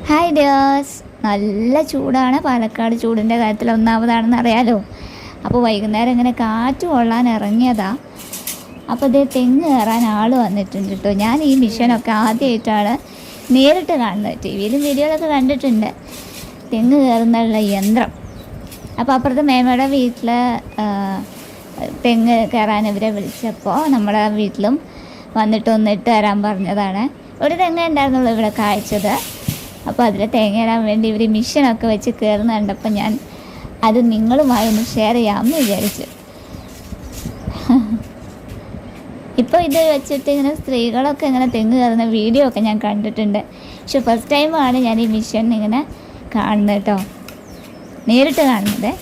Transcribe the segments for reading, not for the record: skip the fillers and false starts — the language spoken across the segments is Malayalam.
ഹായ് ഡിയേഴ്സ്, നല്ല ചൂടാണ്. പാലക്കാട് ചൂടിൻ്റെ കാര്യത്തിൽ ഒന്നാമതാണെന്ന് അറിയാലോ. അപ്പോൾ വൈകുന്നേരം ഇങ്ങനെ കാറ്റ് കൊള്ളാൻ ഇറങ്ങിയതാ. അപ്പോൾ ഇതേ തെങ്ങ് കയറാൻ ആൾ വന്നിട്ടുണ്ട് കേട്ടോ. ഞാൻ ഈ മിഷനൊക്കെ ആദ്യമായിട്ടാണ് നേരിട്ട് കാണുന്നത്. ടി വിയിലും വീഡിയോയിലൊക്കെ കണ്ടിട്ടുണ്ട് തെങ്ങ് കയറുന്നുള്ള യന്ത്രം. അപ്പോൾ അപ്പുറത്ത് മേമയുടെ വീട്ടിൽ തെങ്ങ് കയറാൻ ഇവരെ വിളിച്ചപ്പോൾ നമ്മുടെ വീട്ടിലും വന്നിട്ട് ഒന്നിട്ട് തരാൻ പറഞ്ഞതാണ്. ഒരു തെങ്ങ് ഉണ്ടായിരുന്നുള്ളൂ ഇവിടെ കായ്ച്ചത്. അപ്പോൾ അതിൽ തേങ്ങ ഇടാൻ വേണ്ടി ഇവർ മിഷനൊക്കെ വെച്ച് കയറുന്ന കണ്ടപ്പോൾ ഞാൻ അത് നിങ്ങളുമായി ഒന്ന് ഷെയർ ചെയ്യാമെന്ന് വിചാരിച്ചു. ഇപ്പോൾ ഇത് വെച്ചിട്ട് ഇങ്ങനെ സ്ത്രീകളൊക്കെ ഇങ്ങനെ തെങ്ങ് കയറുന്ന വീഡിയോ ഒക്കെ ഞാൻ കണ്ടിട്ടുണ്ട്. പക്ഷെ ഫസ്റ്റ് ടൈമാണ് ഞാൻ ഈ മിഷൻ ഇങ്ങനെ കാണുന്നത് കേട്ടോ, നേരിട്ട് കാണുന്നത്.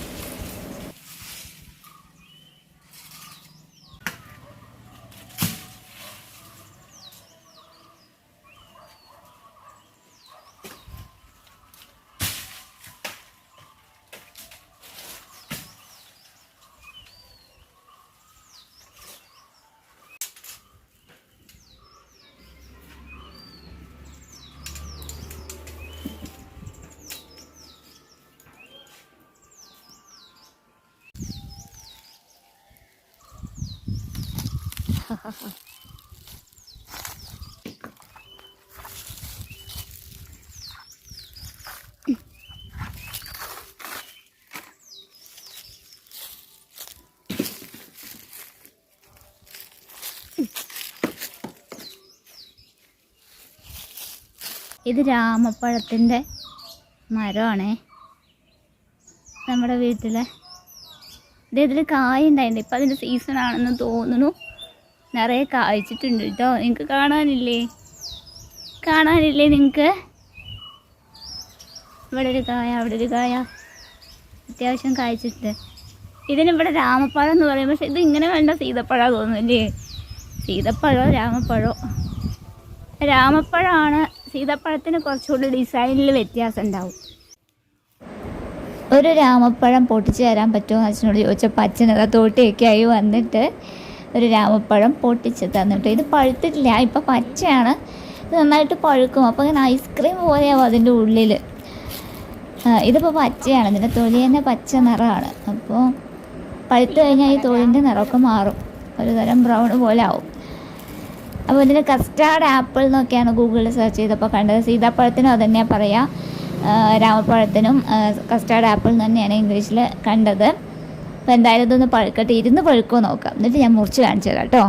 ഇത് രാമപ്പഴത്തിൻ്റെ മരമാണേ നമ്മുടെ വീട്ടിലെ. ഇതിൽ കായ ഉണ്ടായിട്ടുണ്ട്. ഇപ്പം അതിൻ്റെ സീസണാണെന്ന് തോന്നുന്നു. നിറയെ കായ്ച്ചിട്ടുണ്ട് കേട്ടോ. നിങ്ങൾക്ക് കാണാനില്ലേ നിങ്ങൾക്ക്? ഇവിടെ ഒരു കായ, അവിടെ ഒരു കായ, അത്യാവശ്യം കായ്ച്ചിട്ടുണ്ട്. ഇതിനിവിടെ രാമപ്പഴം എന്ന് പറയും. പക്ഷെ ഇത് ഇങ്ങനെ വേണ്ട സീതപ്പഴം തോന്നുന്നില്ലേ? സീതപ്പഴമോ രാമപ്പഴമാണ്. സീതപ്പഴത്തിന് കുറച്ചുകൂടി ഡിസൈനിൽ വ്യത്യാസം ഉണ്ടാവും. ഒരു രാമപ്പഴം പൊട്ടിച്ച് തരാൻ പറ്റുമോ അച്ഛനോട് ചോദിച്ചപ്പോൾ അച്ഛനത് തോട്ടിയൊക്കെ ആയി വന്നിട്ട് ഒരു രാമപ്പഴം പൊട്ടിച്ച് തന്നിട്ട്. ഇത് പഴുത്തിട്ടില്ല, ഇപ്പം പച്ചയാണ്. ഇത് നന്നായിട്ട് പഴുക്കും. അപ്പോൾ ഇങ്ങനെ ഐസ്ക്രീം പോലെയാവും അതിൻ്റെ ഉള്ളിൽ. ഇതിപ്പോൾ പച്ചയാണ്, ഇതിൻ്റെ തൊലി തന്നെ പച്ച നിറമാണ്. അപ്പോൾ പഴുത്ത് കഴിഞ്ഞാൽ ഈ തൊലിൻ്റെ നിറമൊക്കെ മാറും, ഒരു തരം ബ്രൗൺ പോലെ ആവും. അപ്പോൾ ഇതിന് കസ്റ്റാർഡ് ആപ്പിൾ എന്നൊക്കെയാണ് ഗൂഗിളിൽ സെർച്ച് ചെയ്തപ്പോൾ കണ്ടത്. സീതാപ്പഴത്തിനും അത് തന്നെയാണ് പറയുക, രാമപ്പഴത്തിനും കസ്റ്റാർഡ് ആപ്പിൾ തന്നെയാണ് ഇംഗ്ലീഷിൽ കണ്ടത്. അപ്പോൾ എന്തായാലും ഇതൊന്ന് പഴുക്കട്ടെ, ഇരുന്ന് പഴുക്കുമോ നോക്കാം, എന്നിട്ട് ഞാൻ മുറിച്ച് കാണിച്ചു തരാം കേട്ടോ.